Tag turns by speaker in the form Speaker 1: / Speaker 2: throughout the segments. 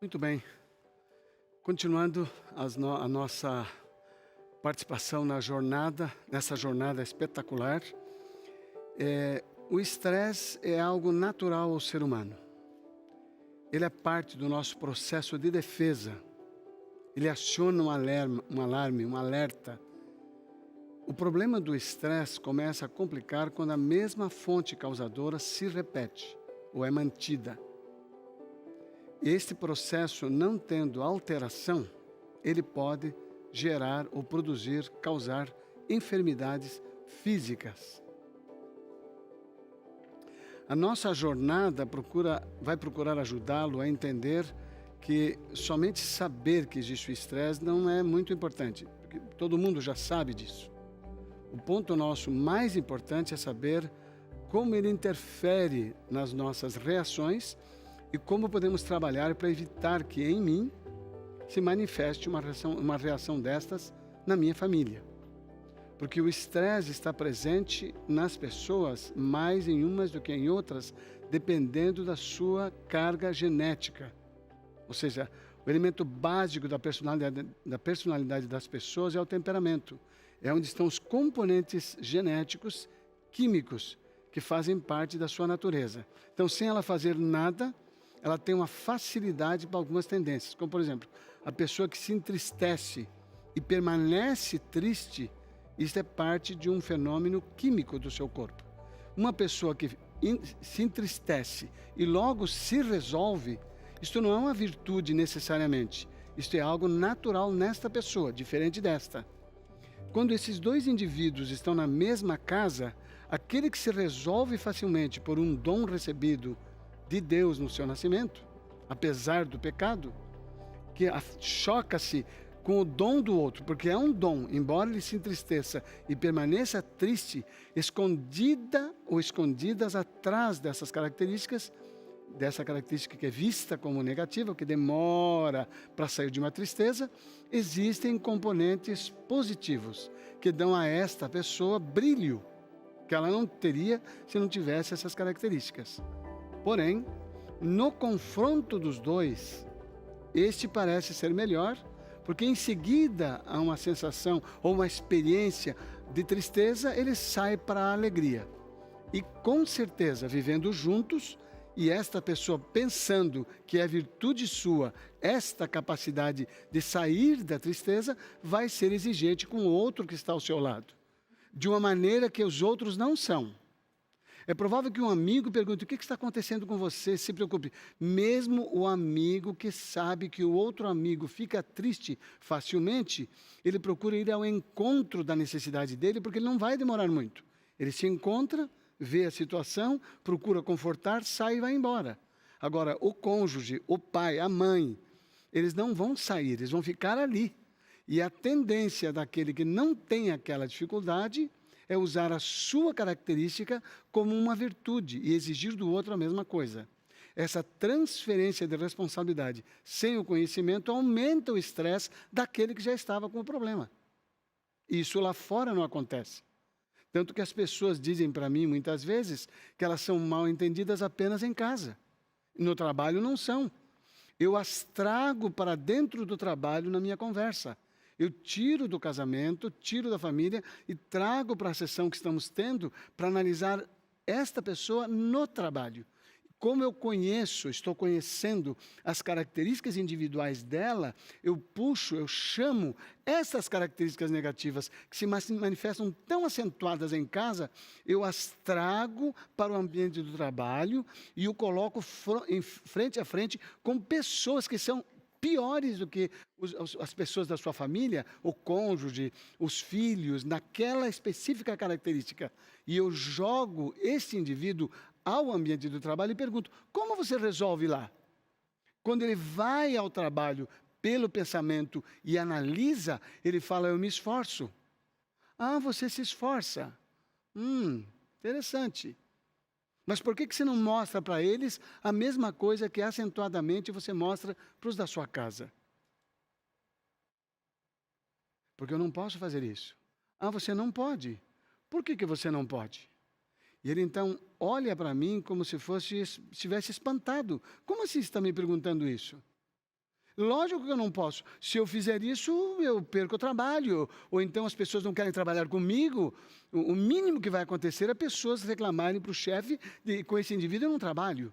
Speaker 1: Muito bem. Continuando a nossa participação nessa jornada espetacular, o estresse é algo natural ao ser humano. Ele é parte do nosso processo de defesa. Ele aciona um alarme, um alerta. O problema do estresse começa a complicar quando a mesma fonte causadora se repete ou é mantida. Este processo, não tendo alteração, ele pode gerar ou causar enfermidades físicas. A nossa jornada vai procurar ajudá-lo a entender que somente saber que existe o estresse não é muito importante, porque todo mundo já sabe disso. O ponto nosso mais importante é saber como ele interfere nas nossas reações e como podemos trabalhar para evitar que em mim se manifeste uma reação destas na minha família. Porque o estresse está presente nas pessoas mais em umas do que em outras, dependendo da sua carga genética. Ou seja, o elemento básico da personalidade das pessoas é o temperamento. É onde estão os componentes genéticos, químicos, que fazem parte da sua natureza. Então, sem ela fazer nada, ela tem uma facilidade para algumas tendências. Como, por exemplo, a pessoa que se entristece e permanece triste, isso é parte de um fenômeno químico do seu corpo. Uma pessoa que se entristece e logo se resolve, isto não é uma virtude necessariamente. Isto é algo natural nesta pessoa, diferente desta. Quando esses dois indivíduos estão na mesma casa, aquele que se resolve facilmente por um dom recebido de Deus no seu nascimento, apesar do pecado, que choca-se com o dom do outro, porque é um dom, embora ele se entristeça e permaneça triste, escondida ou escondidas atrás dessa característica que é vista como negativa, que demora para sair de uma tristeza, existem componentes positivos que dão a esta pessoa brilho, que ela não teria se não tivesse essas características. Porém, no confronto dos dois, este parece ser melhor, porque em seguida a uma sensação ou uma experiência de tristeza, ele sai para a alegria. E com certeza, vivendo juntos, e esta pessoa pensando que é virtude sua, esta capacidade de sair da tristeza, vai ser exigente com o outro que está ao seu lado, de uma maneira que os outros não são. É provável que um amigo pergunte: o que está acontecendo com você? Se preocupe. Mesmo o amigo que sabe que o outro amigo fica triste facilmente, ele procura ir ao encontro da necessidade dele, porque ele não vai demorar muito. Ele se encontra, vê a situação, procura confortar, sai e vai embora. Agora, o cônjuge, o pai, a mãe, eles não vão sair, eles vão ficar ali. E a tendência daquele que não tem aquela dificuldade é usar a sua característica como uma virtude e exigir do outro a mesma coisa. Essa transferência de responsabilidade sem o conhecimento aumenta o estresse daquele que já estava com o problema. Isso lá fora não acontece. Tanto que as pessoas dizem para mim, muitas vezes, que elas são mal entendidas apenas em casa. No trabalho não são. Eu as trago para dentro do trabalho na minha conversa. Eu tiro do casamento, tiro da família e trago para a sessão que estamos tendo para analisar esta pessoa no trabalho. Como eu estou conhecendo as características individuais dela, eu chamo essas características negativas que se manifestam tão acentuadas em casa, eu as trago para o ambiente do trabalho e o coloco frente a frente com pessoas que são piores do que as pessoas da sua família, o cônjuge, os filhos, naquela específica característica. E eu jogo esse indivíduo ao ambiente do trabalho e pergunto: como você resolve lá? Quando ele vai ao trabalho pelo pensamento e analisa, ele fala: eu me esforço. Ah, você se esforça. Interessante. Mas por que você não mostra para eles a mesma coisa que acentuadamente você mostra para os da sua casa? Porque eu não posso fazer isso. Ah, você não pode. Por que você não pode? E ele então olha para mim como se estivesse espantado. Como assim você está me perguntando isso? Lógico que eu não posso. Se eu fizer isso, eu perco o trabalho. Ou então as pessoas não querem trabalhar comigo. O mínimo que vai acontecer é pessoas reclamarem para o chefe de com esse indivíduo eu não trabalho.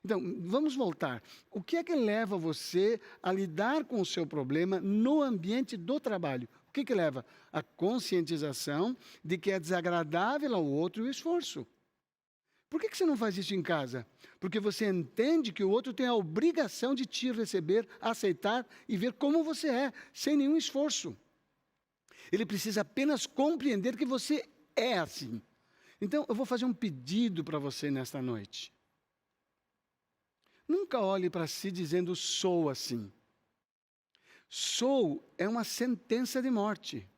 Speaker 1: Então, vamos voltar. O que é que leva você a lidar com o seu problema no ambiente do trabalho? O que leva? A conscientização de que é desagradável ao outro e o esforço. Por que você não faz isso em casa? Porque você entende que o outro tem a obrigação de te receber, aceitar e ver como você é, sem nenhum esforço. Ele precisa apenas compreender que você é assim. Então, eu vou fazer um pedido para você nesta noite. Nunca olhe para si dizendo, sou assim. Sou é uma sentença de morte.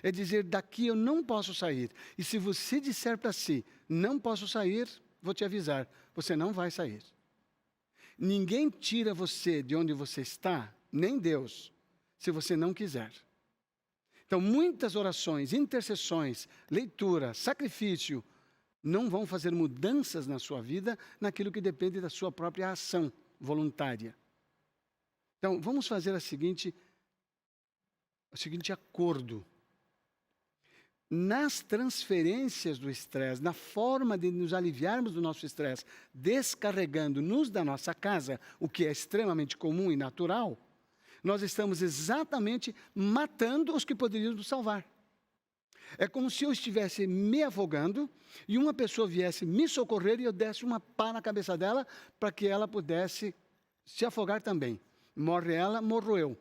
Speaker 1: É dizer, daqui eu não posso sair. E se você disser para si, não posso sair, vou te avisar, você não vai sair. Ninguém tira você de onde você está, nem Deus, se você não quiser. Então, muitas orações, intercessões, leitura, sacrifício, não vão fazer mudanças na sua vida, naquilo que depende da sua própria ação voluntária. Então, vamos fazer o seguinte acordo. Nas transferências do estresse, na forma de nos aliviarmos do nosso estresse, descarregando-nos da nossa casa, o que é extremamente comum e natural, nós estamos exatamente matando os que poderiam nos salvar. É como se eu estivesse me afogando e uma pessoa viesse me socorrer e eu desse uma pá na cabeça dela para que ela pudesse se afogar também. Morre ela, morro eu.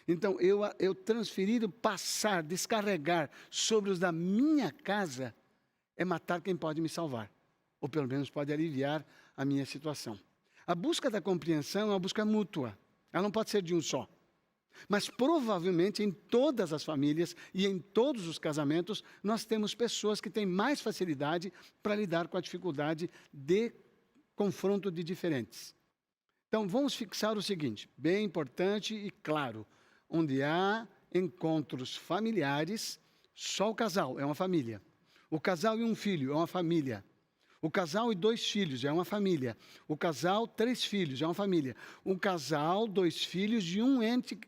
Speaker 1: Então, eu transferir, passar, descarregar sobre os da minha casa é matar quem pode me salvar. Ou pelo menos pode aliviar a minha situação. A busca da compreensão é uma busca mútua. Ela não pode ser de um só. Mas provavelmente em todas as famílias e em todos os casamentos, nós temos pessoas que têm mais facilidade para lidar com a dificuldade de confronto de diferentes. Então, vamos fixar o seguinte, bem importante e claro, onde há encontros familiares, só o casal é uma família. O casal e um filho é uma família. O casal e 2 filhos é uma família. O casal, 3 filhos é uma família. Um casal, 2 filhos de um ente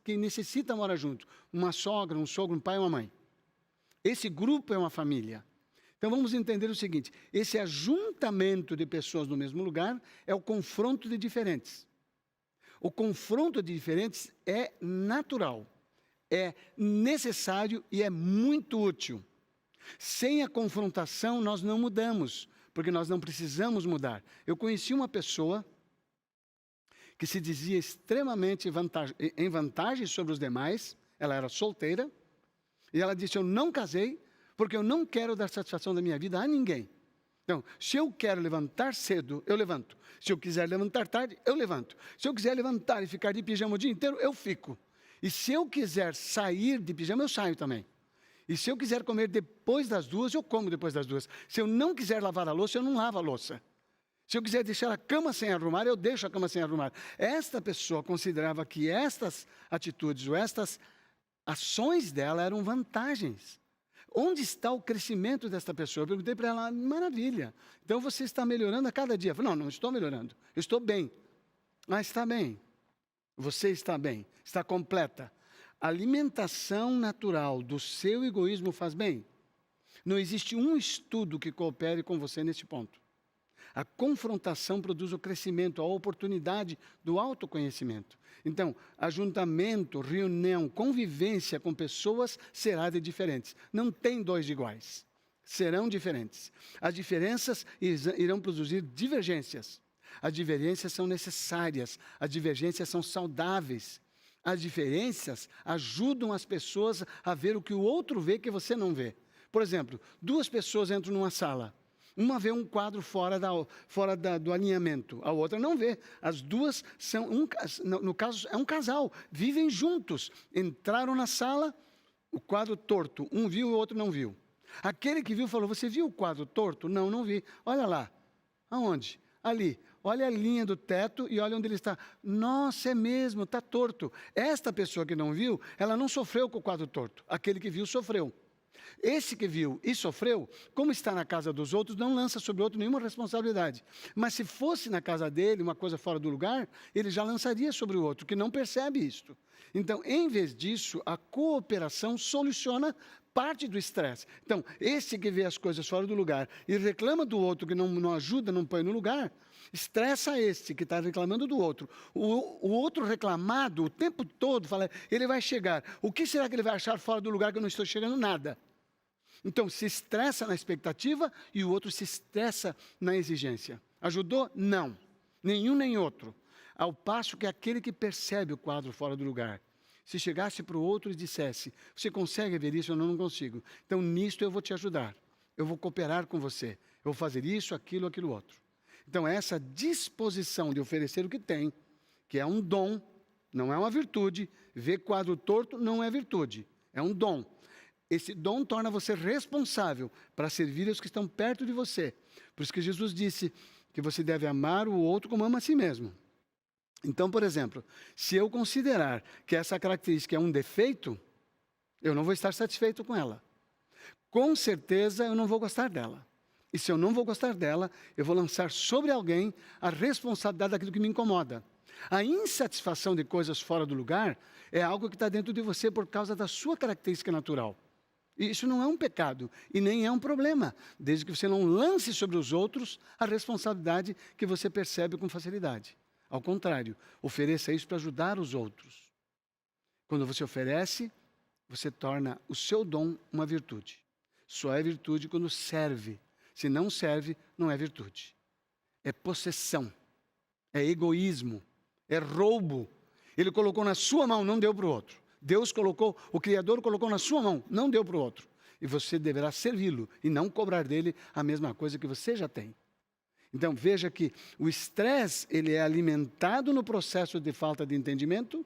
Speaker 1: que necessita morar junto. Uma sogra, um sogro, um pai e uma mãe. Esse grupo é uma família. Então vamos entender o seguinte, esse ajuntamento de pessoas no mesmo lugar é o confronto de diferentes. O confronto de diferentes é natural, é necessário e é muito útil. Sem a confrontação nós não mudamos, porque nós não precisamos mudar. Eu conheci uma pessoa que se dizia extremamente em vantagem sobre os demais, ela era solteira, e ela disse, eu não casei, porque eu não quero dar satisfação da minha vida a ninguém. Então, se eu quero levantar cedo, eu levanto. Se eu quiser levantar tarde, eu levanto. Se eu quiser levantar e ficar de pijama o dia inteiro, eu fico. E se eu quiser sair de pijama, eu saio também. E se eu quiser comer depois das 2, eu como depois das 2. Se eu não quiser lavar a louça, eu não lavo a louça. Se eu quiser deixar a cama sem arrumar, eu deixo a cama sem arrumar. Esta pessoa considerava que estas atitudes ou estas ações dela eram vantagens. Onde está o crescimento desta pessoa? Eu perguntei para ela, maravilha. Então você está melhorando a cada dia. Eu falei, não estou melhorando. Eu estou bem. Mas está bem. Você está bem. Está completa. A alimentação natural do seu egoísmo faz bem? Não existe um estudo que coopere com você nesse ponto. A confrontação produz o crescimento, a oportunidade do autoconhecimento. Então, ajuntamento, reunião, convivência com pessoas será de diferentes. Não tem 2 iguais. Serão diferentes. As diferenças irão produzir divergências. As divergências são necessárias. As divergências são saudáveis. As diferenças ajudam as pessoas a ver o que o outro vê que você não vê. Por exemplo, 2 pessoas entram numa sala. Uma vê um quadro fora do alinhamento, a outra não vê. As duas são, no caso, é um casal, vivem juntos. Entraram na sala, o quadro torto, um viu e o outro não viu. Aquele que viu falou, você viu o quadro torto? Não, não vi. Olha lá. Aonde? Ali. Olha a linha do teto e olha onde ele está. Nossa, é mesmo, está torto. Esta pessoa que não viu, ela não sofreu com o quadro torto. Aquele que viu sofreu. Esse que viu e sofreu, como está na casa dos outros, não lança sobre o outro nenhuma responsabilidade. Mas se fosse na casa dele, uma coisa fora do lugar, ele já lançaria sobre o outro, que não percebe isto. Então, em vez disso, a cooperação soluciona parte do estresse. Então, esse que vê as coisas fora do lugar e reclama do outro, que não ajuda, não põe no lugar, estressa este que está reclamando do outro. O outro reclamado o tempo todo, fala, ele vai chegar. O que será que ele vai achar fora do lugar que eu não estou chegando? Nada. Então, se estressa na expectativa e o outro se estressa na exigência. Ajudou? Não. Nenhum nem outro. Ao passo que aquele que percebe o quadro fora do lugar, se chegasse para o outro e dissesse, você consegue ver isso? Eu não consigo. Então, nisto eu vou te ajudar. Eu vou cooperar com você. Eu vou fazer isso, aquilo outro. Então, essa disposição de oferecer o que tem, que é um dom, não é uma virtude. Ver quadro torto não é virtude, é um dom. Esse dom torna você responsável para servir os que estão perto de você. Por isso que Jesus disse que você deve amar o outro como ama a si mesmo. Então, por exemplo, se eu considerar que essa característica é um defeito, eu não vou estar satisfeito com ela. Com certeza eu não vou gostar dela. E se eu não vou gostar dela, eu vou lançar sobre alguém a responsabilidade daquilo que me incomoda. A insatisfação de coisas fora do lugar é algo que está dentro de você por causa da sua característica natural. E isso não é um pecado e nem é um problema, desde que você não lance sobre os outros a responsabilidade que você percebe com facilidade. Ao contrário, ofereça isso para ajudar os outros. Quando você oferece, você torna o seu dom uma virtude. Só é virtude quando serve. Se não serve, não é virtude. É possessão, é egoísmo, é roubo. Ele colocou na sua mão, não deu para o outro. Deus colocou, o Criador colocou na sua mão, não deu para o outro. E você deverá servi-lo e não cobrar dele a mesma coisa que você já tem. Então, veja que o estresse, ele é alimentado no processo de falta de entendimento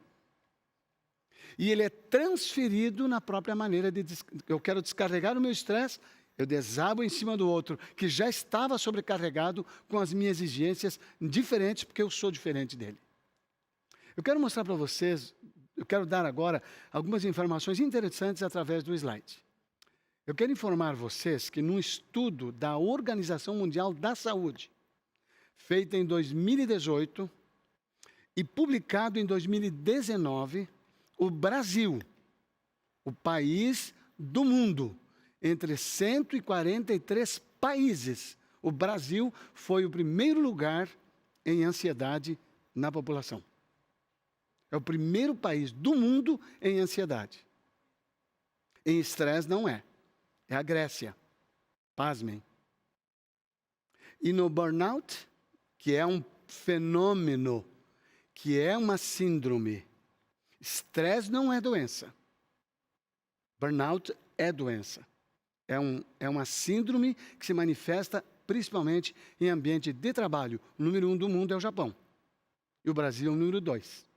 Speaker 1: e ele é transferido na própria maneira de... Eu quero descarregar o meu estresse, eu desabo em cima do outro, que já estava sobrecarregado com as minhas exigências diferentes, porque eu sou diferente dele. Eu quero mostrar para vocês, eu quero dar agora algumas informações interessantes através do slide. Eu quero informar vocês que num estudo da Organização Mundial da Saúde, feito em 2018 e publicado em 2019, o Brasil, o país do mundo, entre 143 países, o Brasil foi o primeiro lugar em ansiedade na população. É o primeiro país do mundo em ansiedade. Em estresse não é. É a Grécia. Pasmem. E no burnout, que é um fenômeno, que é uma síndrome. Estresse não é doença. Burnout é doença. É uma síndrome que se manifesta principalmente em ambiente de trabalho. O número 1 do mundo é o Japão. E o Brasil é o número 2.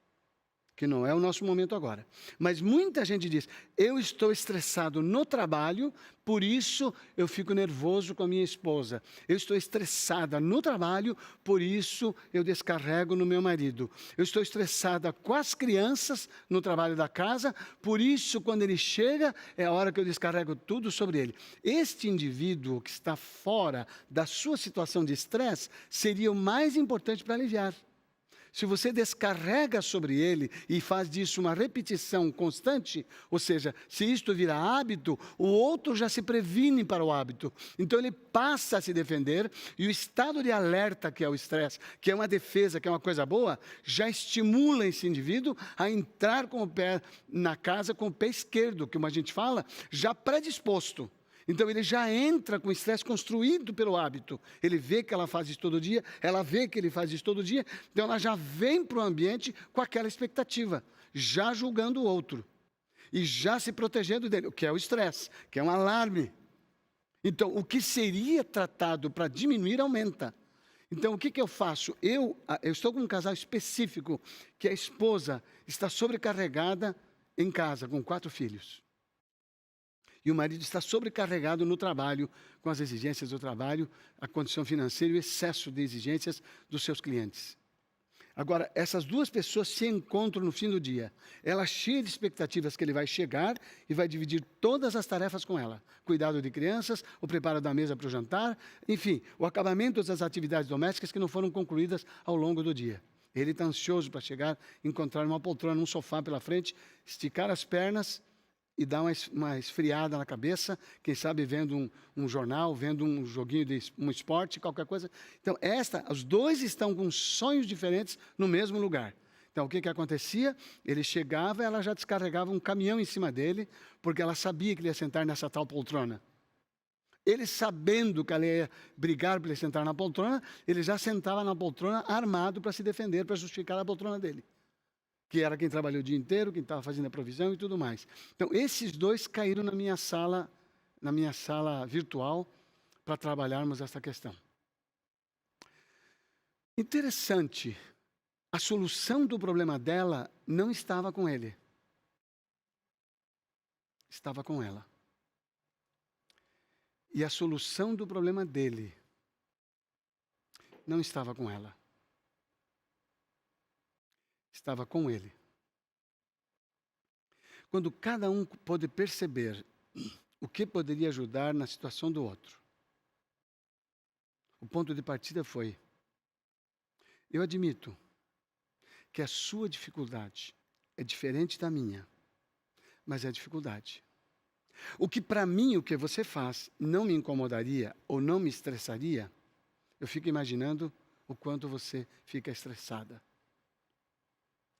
Speaker 1: Que não é o nosso momento agora. Mas muita gente diz, eu estou estressado no trabalho, por isso eu fico nervoso com a minha esposa. Eu estou estressada no trabalho, por isso eu descarrego no meu marido. Eu estou estressada com as crianças no trabalho da casa, por isso quando ele chega, é a hora que eu descarrego tudo sobre ele. Este indivíduo que está fora da sua situação de estresse, seria o mais importante para aliviar. Se você descarrega sobre ele e faz disso uma repetição constante, ou seja, se isto vira hábito, o outro já se previne para o hábito. Então ele passa a se defender e o estado de alerta, que é o estresse, que é uma defesa, que é uma coisa boa, já estimula esse indivíduo a entrar com o pé na casa com o pé esquerdo, como a gente fala, já predisposto. Então ele já entra com estresse construído pelo hábito. Ele vê que ela faz isso todo dia, ela vê que ele faz isso todo dia, então ela já vem para o ambiente com aquela expectativa, já julgando o outro. E já se protegendo dele, o que é o estresse, que é um alarme. Então, o que seria tratado para diminuir, aumenta. Então, o que eu faço? Eu estou com um casal específico, que a esposa está sobrecarregada em casa, com 4 filhos. E o marido está sobrecarregado no trabalho, com as exigências do trabalho, a condição financeira e o excesso de exigências dos seus clientes. Agora, essas duas pessoas se encontram no fim do dia. Ela cheia de expectativas que ele vai chegar e vai dividir todas as tarefas com ela. Cuidado de crianças, o preparo da mesa para o jantar, enfim, o acabamento das atividades domésticas que não foram concluídas ao longo do dia. Ele está ansioso para chegar, encontrar uma poltrona, um sofá pela frente, esticar as pernas e dar uma esfriada na cabeça, quem sabe vendo um jornal, vendo um joguinho de um esporte, qualquer coisa. Então, os dois estão com sonhos diferentes no mesmo lugar. Então, o que acontecia? Ele chegava, ela já descarregava um caminhão em cima dele, porque ela sabia que ele ia sentar nessa tal poltrona. Ele, sabendo que ela ia brigar para ele sentar na poltrona, ele já sentava na poltrona armado para se defender, para justificar a poltrona dele, que era quem trabalhou o dia inteiro, quem estava fazendo a provisão e tudo mais. Então, esses dois caíram na minha sala virtual, para trabalharmos essa questão. Interessante, a solução do problema dela não estava com ele. Estava com ela. E a solução do problema dele não estava com ela. Estava com ele. Quando cada um pôde perceber o que poderia ajudar na situação do outro, o ponto de partida foi: eu admito que a sua dificuldade é diferente da minha, mas é dificuldade. O que para mim, o que você faz, não me incomodaria ou não me estressaria, eu fico imaginando o quanto você fica estressada.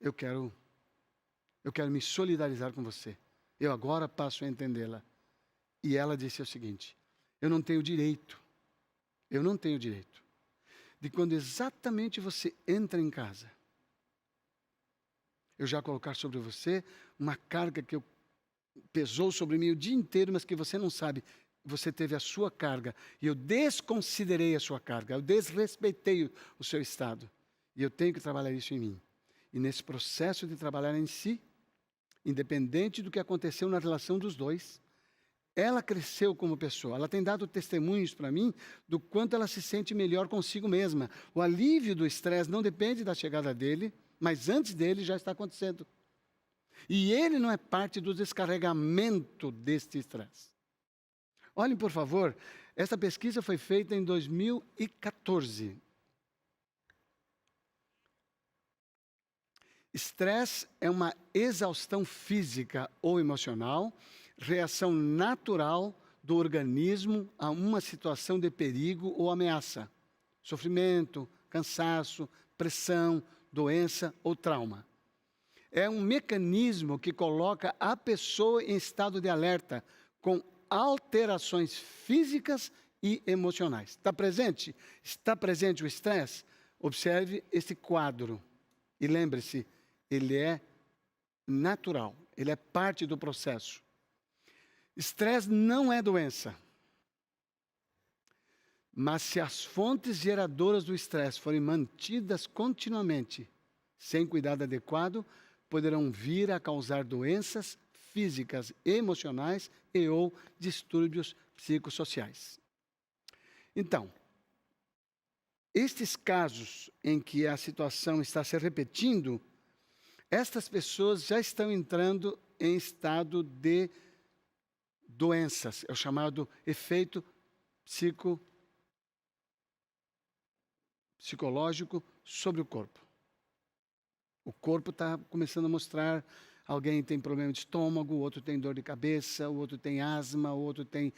Speaker 1: Eu quero me solidarizar com você. Eu agora passo a entendê-la. E ela disse o seguinte: eu não tenho direito de, quando exatamente você entra em casa, eu já colocar sobre você uma carga que pesou sobre mim o dia inteiro, mas que você não sabe. Você teve a sua carga e eu desconsiderei a sua carga, eu desrespeitei o seu estado. E eu tenho que trabalhar isso em mim. E nesse processo de trabalhar em si, independente do que aconteceu na relação dos dois, ela cresceu como pessoa. Ela tem dado testemunhos para mim do quanto ela se sente melhor consigo mesma. O alívio do estresse não depende da chegada dele, mas antes dele já está acontecendo. E ele não é parte do descarregamento deste estresse. Olhem, por favor, essa pesquisa foi feita em 2014. Estresse é uma exaustão física ou emocional, reação natural do organismo a uma situação de perigo ou ameaça. Sofrimento, cansaço, pressão, doença ou trauma. É um mecanismo que coloca a pessoa em estado de alerta, com alterações físicas e emocionais. Está presente? Está presente o estresse? Observe esse quadro. E lembre-se, ele é natural, ele é parte do processo. Estresse não é doença. Mas se as fontes geradoras do estresse forem mantidas continuamente, sem cuidado adequado, poderão vir a causar doenças físicas, emocionais e ou distúrbios psicossociais. Então, estes casos em que a situação está se repetindo, estas pessoas já estão entrando em estado de doenças, é o chamado efeito psicológico sobre o corpo. O corpo está começando a mostrar, alguém tem problema de estômago, o outro tem dor de cabeça, o outro tem asma, o outro tem...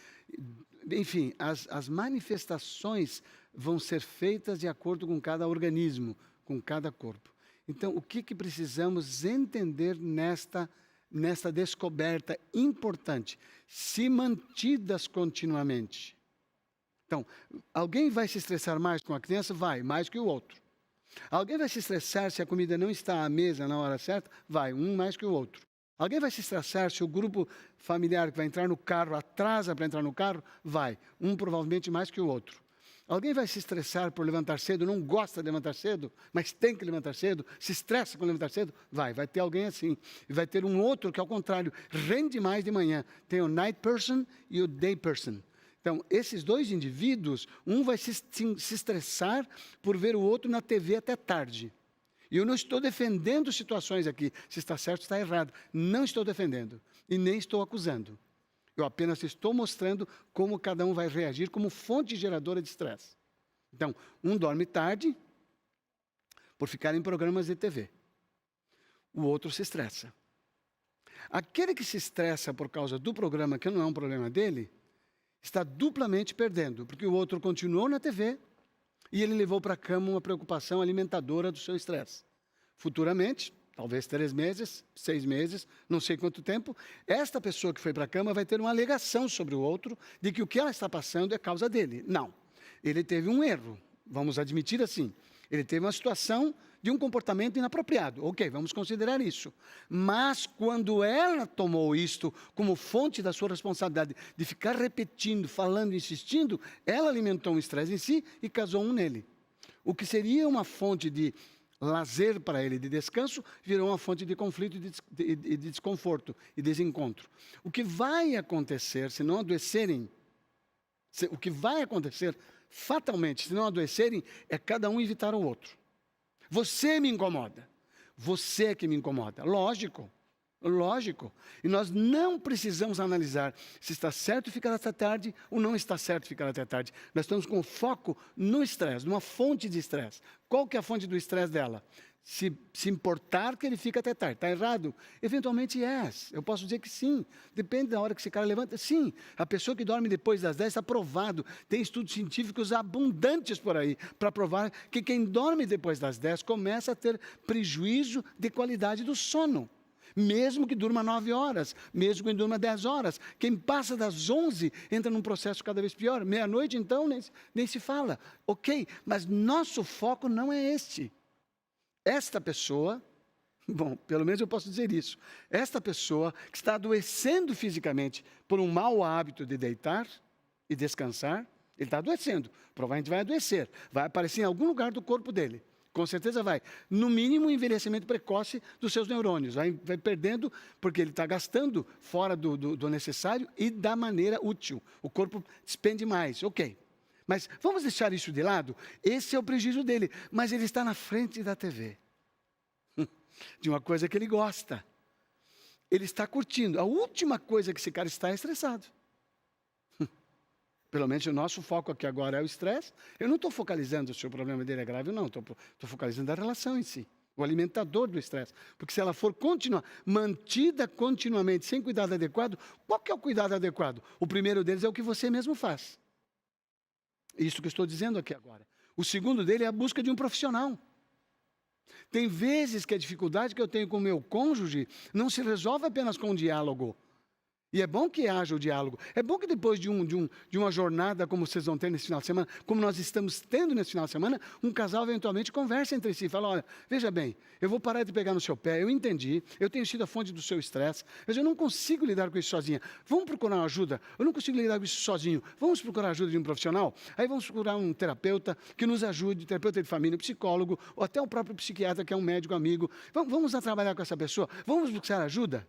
Speaker 1: Enfim, as manifestações vão ser feitas de acordo com cada organismo, com cada corpo. Então, o que precisamos entender nesta descoberta importante, se mantidas continuamente? Então, alguém vai se estressar mais com a criança? Vai, mais que o outro. Alguém vai se estressar se a comida não está à mesa na hora certa? Vai, um mais que o outro. Alguém vai se estressar se o grupo familiar que vai entrar no carro atrasa para entrar no carro? Vai, um provavelmente mais que o outro. Alguém vai se estressar por levantar cedo, não gosta de levantar cedo, mas tem que levantar cedo, se estressa com levantar cedo? Vai ter alguém assim. E vai ter um outro que, ao contrário, rende mais de manhã. Tem o night person e o day person. Então, esses dois indivíduos, um vai se estressar por ver o outro na TV até tarde. E eu não estou defendendo situações aqui, se está certo ou está errado. Não estou defendendo e nem estou acusando. Eu apenas estou mostrando como cada um vai reagir como fonte geradora de estresse. Então, um dorme tarde por ficar em programas de TV. O outro se estressa. Aquele que se estressa por causa do programa, que não é um problema dele, está duplamente perdendo, porque o outro continuou na TV e ele levou para a cama uma preocupação alimentadora do seu estresse. Futuramente, talvez 3 meses, 6 meses, não sei quanto tempo, esta pessoa que foi para a cama vai ter uma alegação sobre o outro de que o que ela está passando é causa dele. Não. Ele teve um erro, vamos admitir assim. Ele teve uma situação de um comportamento inapropriado. Ok, vamos considerar isso. Mas quando ela tomou isto como fonte da sua responsabilidade de ficar repetindo, falando, insistindo, ela alimentou um estresse em si e causou um nele. O que seria uma fonte de lazer para ele, de descanso, virou uma fonte de conflito e de desconforto e desencontro. O que vai acontecer, se não adoecerem, o que vai acontecer fatalmente, se não adoecerem, é cada um evitar o outro. Você me incomoda. Você é que me incomoda. Lógico. Lógico. E nós não precisamos analisar se está certo ficar até tarde ou não está certo ficar até tarde. Nós estamos com foco no estresse, numa fonte de estresse. Qual que é a fonte do estresse dela? Se importar que ele fica até tarde. Está errado? Eventualmente eu posso dizer que sim. Depende da hora que esse cara levanta. Sim, a pessoa que dorme depois das 10 está provado. Tem estudos científicos abundantes por aí para provar que quem dorme depois das 10 começa a ter prejuízo de qualidade do sono. Mesmo que durma 9 horas, mesmo que durma 10 horas. Quem passa das 11 entra num processo cada vez pior. Meia-noite, então, nem se fala. Ok, mas nosso foco não é este. Esta pessoa, bom, pelo menos eu posso dizer isso, esta pessoa que está adoecendo fisicamente por um mau hábito de deitar e descansar, ele está adoecendo, provavelmente vai adoecer, vai aparecer em algum lugar do corpo dele, com certeza vai. No mínimo, envelhecimento precoce dos seus neurônios, vai perdendo, porque ele está gastando fora do necessário e da maneira útil, o corpo despende mais, ok. Mas vamos deixar isso de lado? Esse é o prejuízo dele. Mas ele está na frente da TV. De uma coisa que ele gosta. Ele está curtindo. A última coisa que esse cara está é estressado. Pelo menos o nosso foco aqui agora é o estresse. Eu não estou focalizando se o problema dele é grave ou não. Estou focalizando a relação em si. O alimentador do estresse. Porque se ela for mantida continuamente, sem cuidado adequado, qual que é o cuidado adequado? O primeiro deles é o que você mesmo faz. Isso que eu estou dizendo aqui agora. O segundo dele é a busca de um profissional. Tem vezes que a dificuldade que eu tenho com o meu cônjuge não se resolve apenas com um diálogo. E é bom que haja o diálogo. É bom que depois de uma jornada, como vocês vão ter nesse final de semana, como nós estamos tendo nesse final de semana, um casal eventualmente conversa entre si. Fala, olha, veja bem, eu vou parar de pegar no seu pé, eu entendi, eu tenho sido a fonte do seu estresse, mas eu não consigo lidar com isso sozinha. Vamos procurar uma ajuda? Eu não consigo lidar com isso sozinho. Vamos procurar a ajuda de um profissional? Aí vamos procurar um terapeuta que nos ajude, terapeuta de família, psicólogo, ou até o próprio psiquiatra, que é um médico amigo. Vamos lá trabalhar com essa pessoa? Vamos buscar ajuda?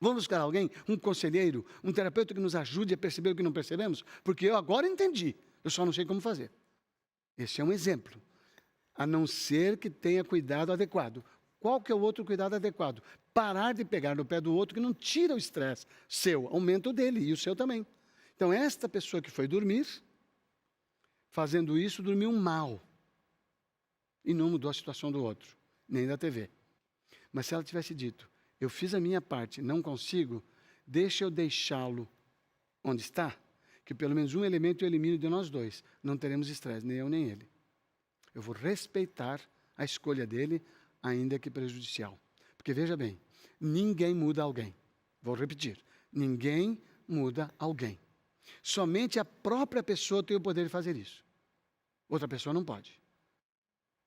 Speaker 1: Vamos buscar alguém, um conselheiro, um terapeuta que nos ajude a perceber o que não percebemos? Porque eu agora entendi, eu só não sei como fazer. Esse é um exemplo. A não ser que tenha cuidado adequado. Qual que é o outro cuidado adequado? Parar de pegar no pé do outro, que não tira o estresse seu, aumenta o dele e o seu também. Então, esta pessoa que foi dormir, fazendo isso, dormiu mal. E não mudou a situação do outro, nem da TV. Mas se ela tivesse dito, eu fiz a minha parte, não consigo, deixa eu deixá-lo onde está, que pelo menos um elemento eu elimino de nós dois. Não teremos estresse, nem eu nem ele. Eu vou respeitar a escolha dele, ainda que prejudicial. Porque veja bem, ninguém muda alguém. Vou repetir, ninguém muda alguém. Somente a própria pessoa tem o poder de fazer isso. Outra pessoa não pode.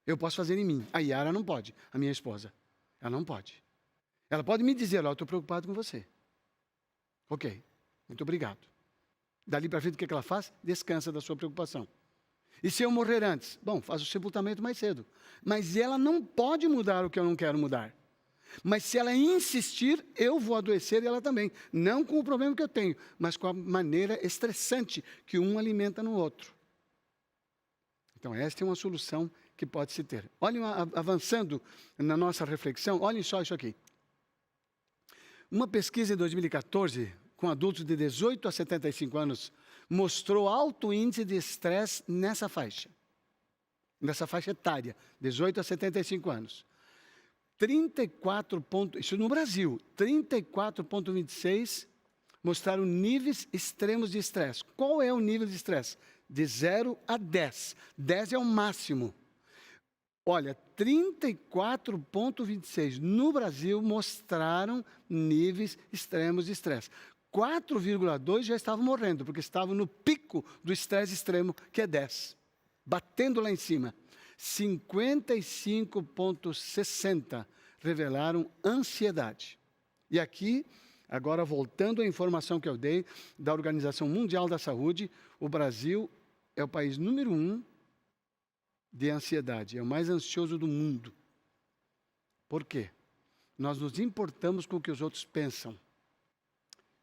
Speaker 1: Eu posso fazer em mim. A Yara não pode, a minha esposa. Ela não pode. Ela pode me dizer, eu estou preocupado com você. Ok, muito obrigado. Dali para frente, o que ela faz? Descansa da sua preocupação. E se eu morrer antes? Bom, faz o sepultamento mais cedo. Mas ela não pode mudar o que eu não quero mudar. Mas se ela insistir, eu vou adoecer e ela também. Não com o problema que eu tenho, mas com a maneira estressante que um alimenta no outro. Então, esta é uma solução que pode se ter. Olhem, avançando na nossa reflexão, olhem só isso aqui. Uma pesquisa em 2014, com adultos de 18 a 75 anos, mostrou alto índice de estresse nessa faixa etária, 18 a 75 anos. 34 pontos, isso no Brasil, 34,26 mostraram níveis extremos de estresse. Qual é o nível de estresse? De 0 a 10. 10 é o máximo. Olha, 34,26 no Brasil mostraram níveis extremos de estresse. 4,2 já estavam morrendo, porque estavam no pico do estresse extremo, que é 10. Batendo lá em cima. 55,60 revelaram ansiedade. E aqui, agora voltando à informação que eu dei da Organização Mundial da Saúde, o Brasil é o país número 1 de ansiedade, é o mais ansioso do mundo. Por quê? Nós nos importamos com o que os outros pensam.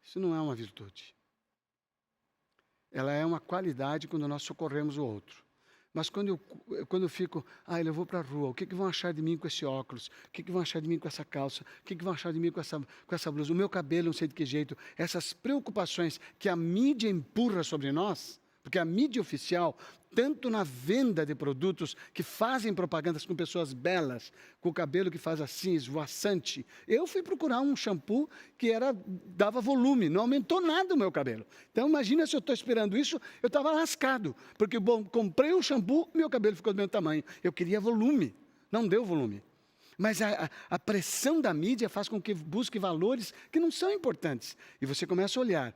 Speaker 1: Isso não é uma virtude. Ela é uma qualidade quando nós socorremos o outro. Mas quando eu fico, eu vou para a rua, o que vão achar de mim com esse óculos? O que vão achar de mim com essa calça? O que vão achar de mim com essa blusa? O meu cabelo, não sei de que jeito. Essas preocupações que a mídia empurra sobre nós, porque a mídia oficial, tanto na venda de produtos que fazem propagandas com pessoas belas, com o cabelo que faz assim, esvoaçante. Eu fui procurar um shampoo que dava volume, não aumentou nada o meu cabelo. Então, imagina se eu estou esperando isso, eu estava lascado. Porque, comprei um shampoo, meu cabelo ficou do mesmo tamanho. Eu queria volume, não deu volume. Mas a pressão da mídia faz com que busque valores que não são importantes. E você começa a olhar.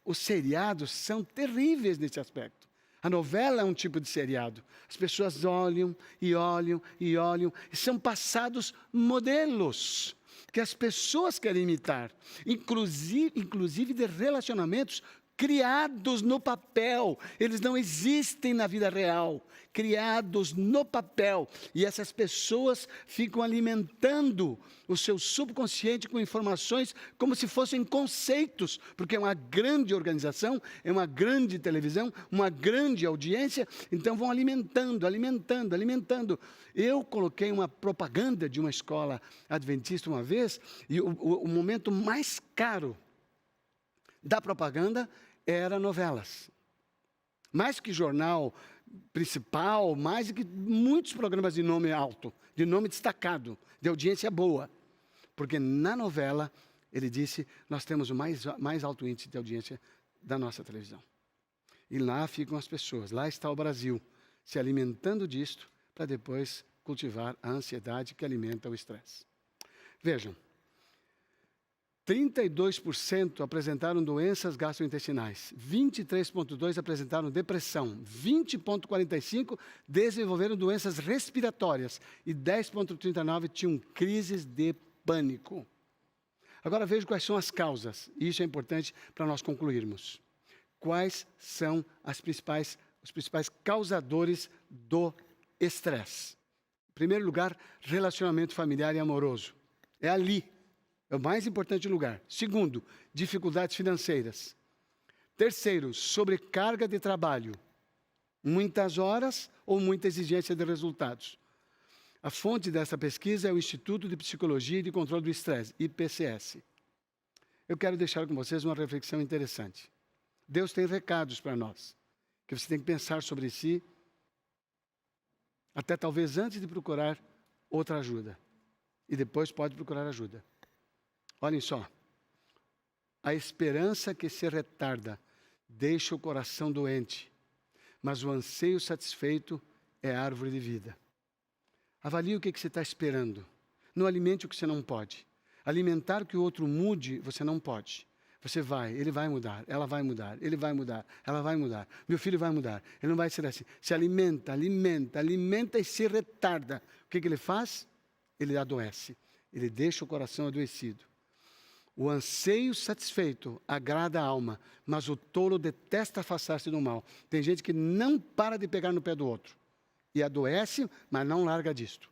Speaker 1: Os seriados são terríveis nesse aspecto. A novela é um tipo de seriado. As pessoas olham e olham e olham. E são passados modelos que as pessoas querem imitar. Inclusive de relacionamentos criados no papel. Eles não existem na vida real. Criados no papel. E essas pessoas ficam alimentando o seu subconsciente com informações como se fossem conceitos, porque é uma grande organização, é uma grande televisão, uma grande audiência, então vão alimentando. Eu coloquei uma propaganda de uma escola adventista uma vez, e o momento mais caro da propaganda era novelas. Mais que jornal principal, mais que muitos programas de nome alto, de nome destacado, de audiência boa. Porque na novela, ele disse, nós temos o mais alto índice de audiência da nossa televisão. E lá ficam as pessoas, lá está o Brasil, se alimentando disto, para depois cultivar a ansiedade que alimenta o estresse. Vejam, 32% apresentaram doenças gastrointestinais, 23,2% apresentaram depressão, 20,45% desenvolveram doenças respiratórias e 10,39% tinham crises de pânico. Agora veja quais são as causas, e isso é importante para nós concluirmos. Quais são os principais causadores do estresse? Em primeiro lugar, relacionamento familiar e amoroso. É ali. É o mais importante lugar. Segundo, dificuldades financeiras. Terceiro, sobrecarga de trabalho. Muitas horas ou muita exigência de resultados. A fonte dessa pesquisa é o Instituto de Psicologia e de Controle do Estresse, IPCS. Eu quero deixar com vocês uma reflexão interessante. Deus tem recados para nós, que você tem que pensar sobre si, até talvez antes de procurar outra ajuda. E depois pode procurar ajuda. Olhem só, a esperança que se retarda deixa o coração doente, mas o anseio satisfeito é árvore de vida. Avalie o que você está esperando. Não alimente o que você não pode. Alimentar que o outro mude, você não pode. Você vai, ele vai mudar, ela vai mudar, ele vai mudar, ela vai mudar. Meu filho vai mudar, ele não vai ser assim. Se alimenta e se retarda. O que ele faz? Ele adoece. Ele deixa o coração adoecido. O anseio satisfeito agrada a alma, mas o tolo detesta afastar-se do mal. Tem gente que não para de pegar no pé do outro. E adoece, mas não larga disto.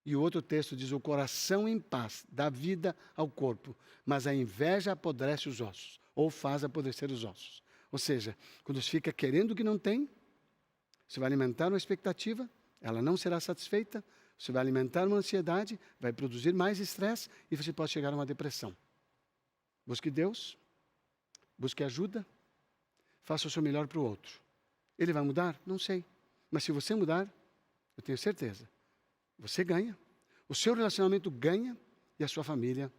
Speaker 1: E o outro texto diz, o coração em paz dá vida ao corpo, mas a inveja apodrece os ossos, ou faz apodrecer os ossos. Ou seja, quando você fica querendo o que não tem, você vai alimentar uma expectativa ela não será satisfeita, você vai alimentar uma ansiedade, vai produzir mais estresse e você pode chegar a uma depressão. Busque Deus, busque ajuda, faça o seu melhor para o outro. Ele vai mudar? Não sei. Mas se você mudar, eu tenho certeza, você ganha, o seu relacionamento ganha e a sua família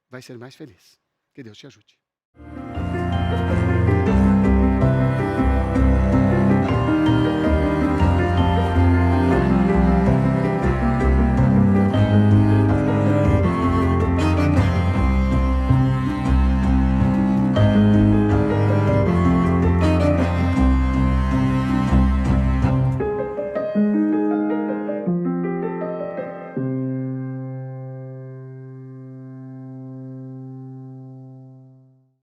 Speaker 1: vai ser mais feliz. Que Deus te ajude.